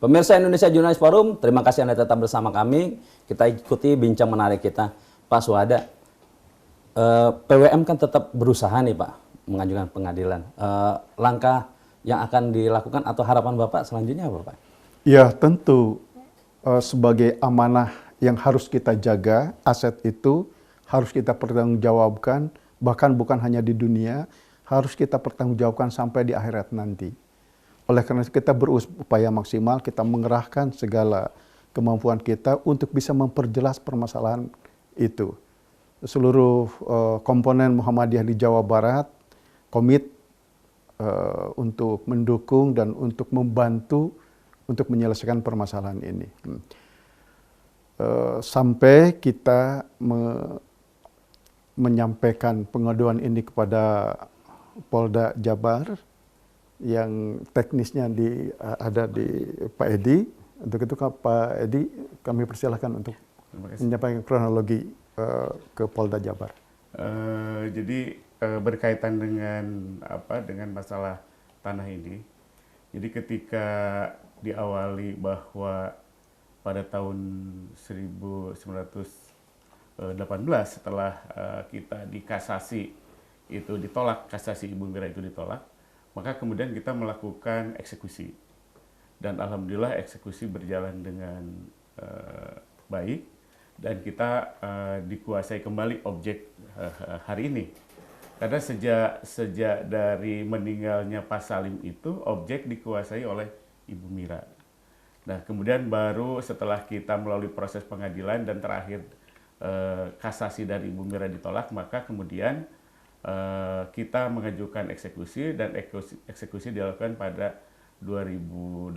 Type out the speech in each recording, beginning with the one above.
Pemirsa Indonesia Jurnalis Forum, terima kasih Anda tetap bersama kami. Kita ikuti bincang menarik kita. Pak Suhada, PWM kan tetap berusaha nih Pak, mengajukan pengadilan. Langkah yang akan dilakukan atau harapan Bapak selanjutnya apa Pak? Ya tentu sebagai amanah yang harus kita jaga, aset itu harus kita pertanggungjawabkan, bahkan bukan hanya di dunia, harus kita pertanggungjawabkan sampai di akhirat nanti. Oleh karena itu kita berupaya maksimal, kita mengerahkan segala kemampuan kita untuk bisa memperjelas permasalahan itu. Seluruh komponen Muhammadiyah di Jawa Barat komit untuk mendukung dan untuk membantu untuk menyelesaikan permasalahan ini. Sampai kita menyampaikan pengaduan ini kepada Polda Jabar yang teknisnya ada di Pak Edi. Untuk itu Pak Edi kami persilahkan untuk menyampaikan kronologi ke Polda Jabar. Jadi berkaitan dengan masalah tanah ini. Jadi ketika diawali bahwa pada tahun 1918 setelah kita di kasasi itu ditolak, kasasi Ibu Mira itu ditolak, maka kemudian kita melakukan eksekusi. Dan alhamdulillah eksekusi berjalan dengan baik dan kita dikuasai kembali objek hari ini. Karena sejak dari meninggalnya Pak Salim itu objek dikuasai oleh Ibu Mira. Nah, kemudian baru setelah kita melalui proses pengadilan dan terakhir kasasi dari Ibu Mira ditolak, maka kemudian kita mengajukan eksekusi dan eksekusi dilakukan pada 2018.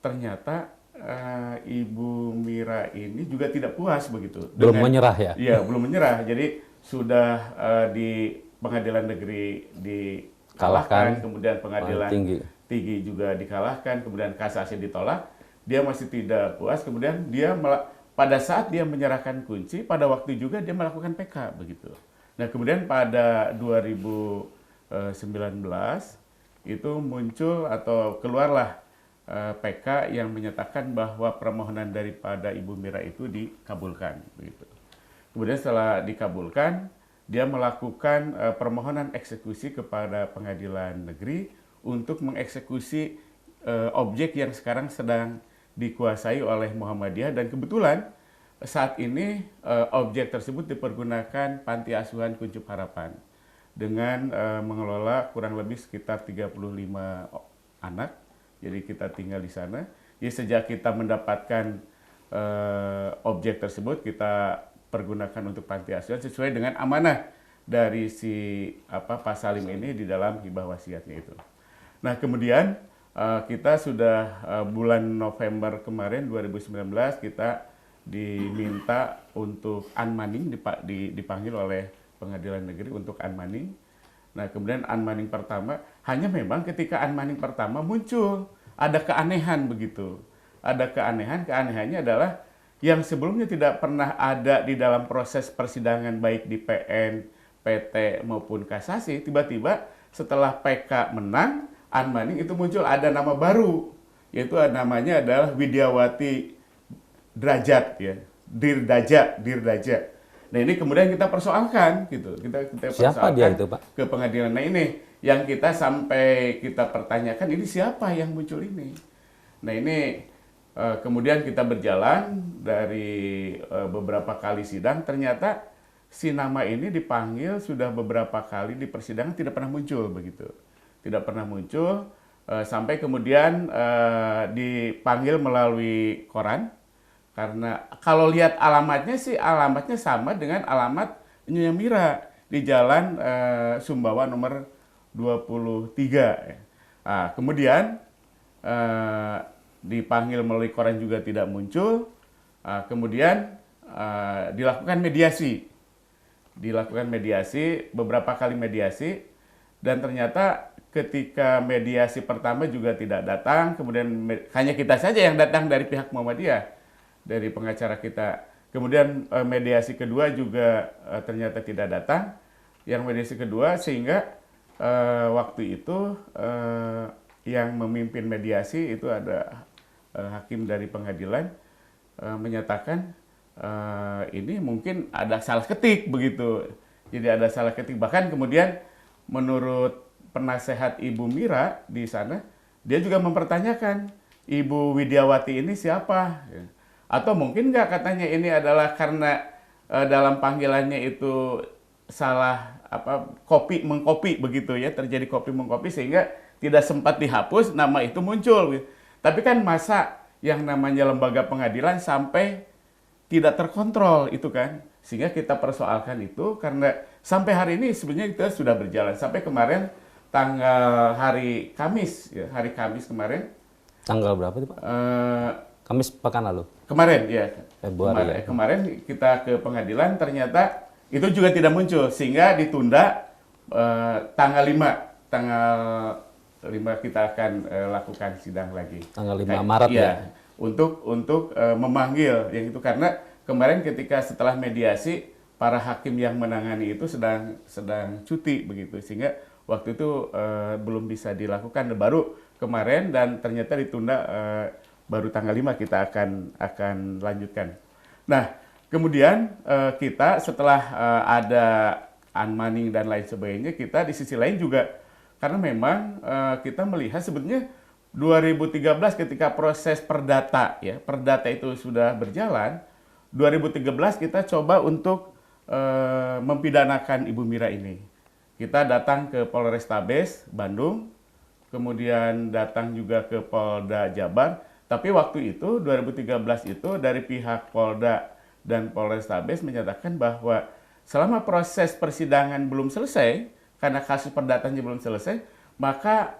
Ternyata Ibu Mira ini juga tidak puas begitu. Belum menyerah ya? Iya, belum menyerah. Jadi sudah di pengadilan negeri dikalahkan, kemudian pengadilan tinggi juga dikalahkan, kemudian kasasi ditolak, dia masih tidak puas, kemudian dia pada saat dia menyerahkan kunci, pada waktu juga dia melakukan PK begitu. Nah kemudian pada 2019 itu muncul atau keluarlah PK yang menyatakan bahwa permohonan daripada Ibu Mira itu dikabulkan begitu. Kemudian setelah dikabulkan, dia melakukan permohonan eksekusi kepada pengadilan negeri untuk mengeksekusi objek yang sekarang sedang dikuasai oleh Muhammadiyah, dan kebetulan saat ini objek tersebut dipergunakan Panti Asuhan Kuncup Harapan dengan mengelola kurang lebih sekitar 35 anak. Jadi kita tinggal di sana. Jadi sejak kita mendapatkan objek tersebut, kita pergunakan untuk panti asuhan sesuai dengan amanah dari si Pak Salim ini di dalam hibah wasiatnya itu. Nah kemudian kita sudah bulan November kemarin 2019 kita diminta untuk unmanning, dipanggil oleh pengadilan negeri untuk unmanning. Nah kemudian unmanning pertama, hanya memang ketika unmanning pertama muncul ada keanehan begitu. Ada keanehannya adalah yang sebelumnya tidak pernah ada di dalam proses persidangan baik di PN, PT maupun kasasi, tiba-tiba setelah PK menang, unmanning itu muncul ada nama baru, yaitu namanya adalah Widiawati Derajat ya, Dirdaja. Nah ini kemudian kita persoalkan gitu, kita siapa dia itu Pak? Ke pengadilan. Nah ini yang kita sampai kita pertanyakan, ini siapa yang muncul ini? Nah ini kemudian kita berjalan dari beberapa kali sidang, ternyata si nama ini dipanggil sudah beberapa kali di persidangan tidak pernah muncul begitu, tidak pernah muncul sampai kemudian dipanggil melalui koran, karena kalau lihat alamatnya sih alamatnya sama dengan alamat Nyonya Mira di Jalan Sumbawa nomor 23. Nah, kemudian dipanggil melalui koran juga tidak muncul, kemudian dilakukan mediasi, beberapa kali mediasi, dan ternyata ketika mediasi pertama juga tidak datang, kemudian hanya kita saja yang datang dari pihak Muhammadiyah, dari pengacara kita. Kemudian mediasi kedua juga ternyata tidak datang, yang mediasi kedua, sehingga waktu itu yang memimpin mediasi itu ada hakim dari pengadilan menyatakan ini mungkin ada salah ketik begitu. Jadi ada salah ketik. Bahkan kemudian menurut penasehat Ibu Mira di sana, dia juga mempertanyakan Ibu Widiawati ini siapa? Atau mungkin nggak katanya ini adalah karena dalam panggilannya itu salah mengkopi begitu ya, terjadi copy mengkopi sehingga tidak sempat dihapus, nama itu muncul. Tapi kan masa yang namanya lembaga pengadilan sampai tidak terkontrol itu kan, sehingga kita persoalkan itu karena sampai hari ini sebenarnya kita sudah berjalan sampai kemarin tanggal hari Kamis kemarin. Tanggal berapa itu Pak? Kamis pekan lalu. Kemarin ya. Februari. Kemarin kita ke pengadilan ternyata itu juga tidak muncul sehingga ditunda tanggal 5. Tanggal 5 kita akan lakukan sidang lagi. Tanggal 5 Maret ya. Untuk memanggil yang itu karena kemarin ketika setelah mediasi para hakim yang menangani itu sedang cuti begitu sehingga waktu itu belum bisa dilakukan baru kemarin dan ternyata ditunda baru tanggal 5 kita akan lanjutkan. Nah, kemudian kita setelah ada unmanning dan lain sebagainya, kita di sisi lain juga karena memang kita melihat sebetulnya 2013 ketika proses perdata itu sudah berjalan, 2013 kita coba untuk mempidanakan Ibu Mira ini. Kita datang ke Polrestabes Bandung, kemudian datang juga ke Polda Jabar, tapi waktu itu 2013 itu dari pihak Polda dan Polrestabes menyatakan bahwa selama proses persidangan belum selesai, karena kasus perdatanya belum selesai, maka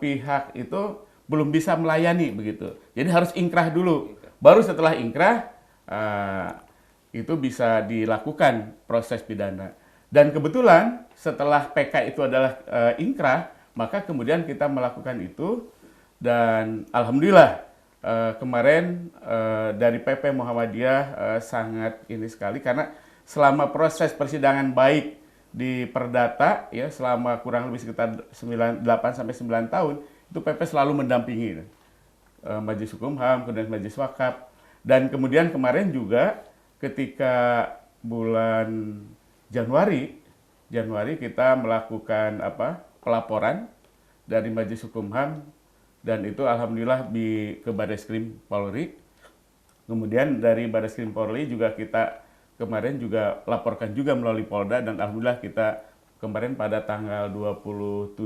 pihak itu belum bisa melayani begitu. Jadi harus ingkrah dulu. Baru setelah ingkrah itu bisa dilakukan proses pidana. Dan kebetulan setelah PK itu adalah ingkrah, maka kemudian kita melakukan itu dan alhamdulillah kemarin dari PP Muhammadiyah sangat ini sekali karena selama proses persidangan baik di perdata ya selama kurang lebih sekitar 8 sampai 9 tahun itu PP selalu mendampingi Majelis Hukum HAM, kemudian Majelis Wakaf dan kemudian kemarin juga ketika bulan Januari kita melakukan pelaporan dari Majelis Hukum HAM dan itu alhamdulillah ke Barreskrim Polri. Kemudian dari Barreskrim Polri juga kita kemarin juga laporkan juga melalui Polda dan alhamdulillah kita kemarin pada tanggal 27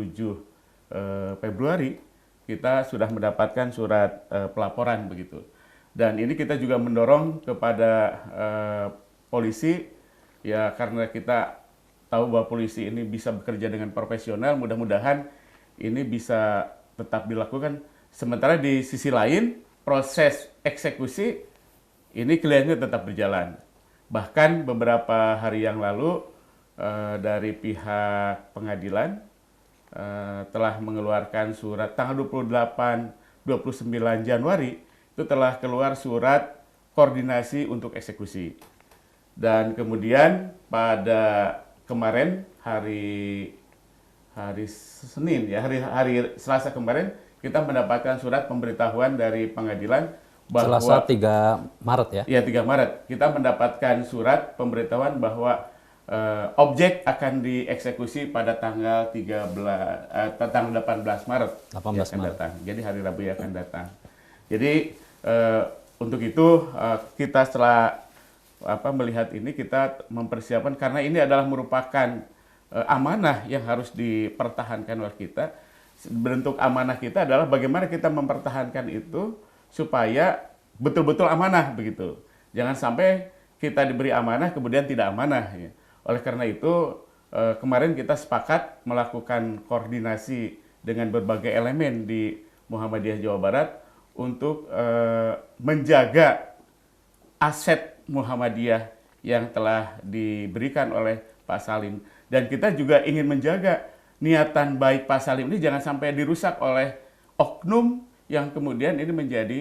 Februari kita sudah mendapatkan surat pelaporan begitu. Dan ini kita juga mendorong kepada polisi ya karena kita tahu bahwa polisi ini bisa bekerja dengan profesional, mudah-mudahan ini bisa tetap dilakukan. Sementara di sisi lain, proses eksekusi ini kelihatannya tetap berjalan. Bahkan beberapa hari yang lalu dari pihak pengadilan telah mengeluarkan surat tanggal 29 Januari itu telah keluar surat koordinasi untuk eksekusi. Dan kemudian pada kemarin hari Senin ya hari Selasa kemarin kita mendapatkan surat pemberitahuan dari pengadilan bahwa Selasa 3 Maret ya. Iya 3 Maret kita mendapatkan surat pemberitahuan bahwa objek akan dieksekusi pada tanggal 18 Maret. 18 akan Maret. datang. Jadi hari Rabu yang akan datang. Jadi untuk itu kita setelah melihat ini kita mempersiapkan karena ini adalah merupakan amanah yang harus dipertahankan oleh kita. Bentuk amanah kita adalah bagaimana kita mempertahankan itu supaya betul-betul amanah begitu. Jangan sampai kita diberi amanah kemudian tidak amanah. Ya. Oleh karena itu kemarin kita sepakat melakukan koordinasi dengan berbagai elemen di Muhammadiyah Jawa Barat untuk menjaga aset Muhammadiyah yang telah diberikan oleh Pak Salim. Dan kita juga ingin menjaga niatan baik Pak Salim ini jangan sampai dirusak oleh oknum yang kemudian ini menjadi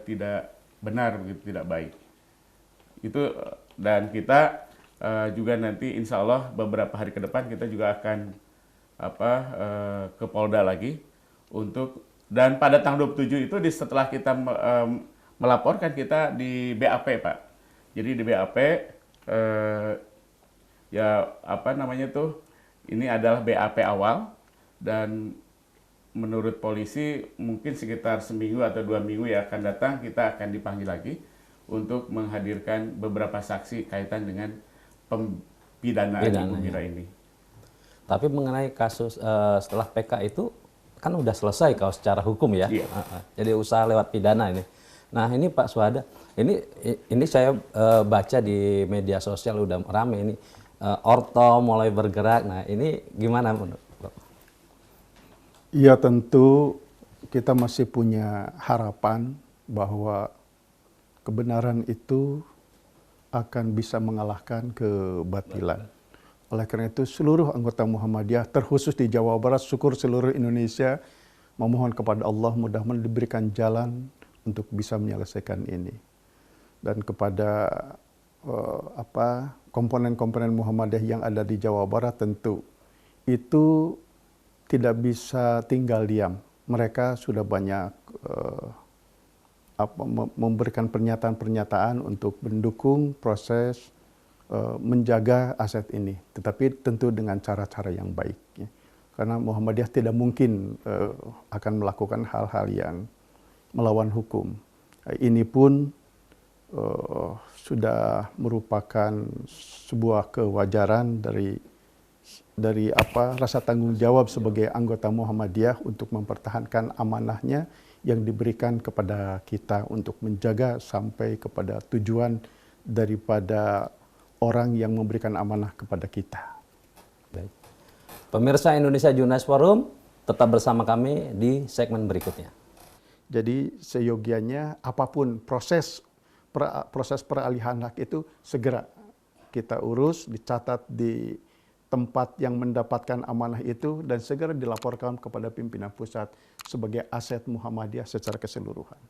tidak benar, begitu, tidak baik. Itu dan kita juga nanti insya Allah beberapa hari ke depan kita juga akan ke Polda lagi untuk Dan pada tanggal 27 itu setelah kita melaporkan, kita di BAP, Pak. Jadi di BAP ya apa namanya tuh, ini adalah BAP awal, dan menurut polisi mungkin sekitar seminggu atau 2 minggu yang akan datang kita akan dipanggil lagi untuk menghadirkan beberapa saksi kaitan dengan pempidanaan Ibu Mira ini. Tapi mengenai kasus setelah PK itu kan udah selesai kalau secara hukum ya. Iya. Jadi usaha lewat pidana ini. Nah ini Pak Suhada, ini saya baca di media sosial udah rame ini, orto mulai bergerak. Nah ini gimana menurut Bapak? Ya tentu kita masih punya harapan bahwa kebenaran itu akan bisa mengalahkan kebatilan. Oleh karena itu seluruh anggota Muhammadiyah, terkhusus di Jawa Barat, syukur seluruh Indonesia, memohon kepada Allah mudah-mudahan diberikan jalan untuk bisa menyelesaikan ini. Dan kepada komponen-komponen Muhammadiyah yang ada di Jawa Barat, tentu itu tidak bisa tinggal diam. Mereka sudah banyak memberikan pernyataan-pernyataan untuk mendukung proses menjaga aset ini, tetapi tentu dengan cara-cara yang baik. Ya. Karena Muhammadiyah tidak mungkin akan melakukan hal-hal yang melawan hukum. Ini pun sudah merupakan sebuah kewajaran dari rasa tanggung jawab sebagai anggota Muhammadiyah untuk mempertahankan amanahnya yang diberikan kepada kita untuk menjaga sampai kepada tujuan daripada orang yang memberikan amanah kepada kita. Baik. Pemirsa Indonesia Jurnalis Forum, tetap bersama kami di segmen berikutnya. Jadi seyogianya apapun proses peralihan hak itu segera kita urus, dicatat di tempat yang mendapatkan amanah itu, dan segera dilaporkan kepada pimpinan pusat sebagai aset Muhammadiyah secara keseluruhan.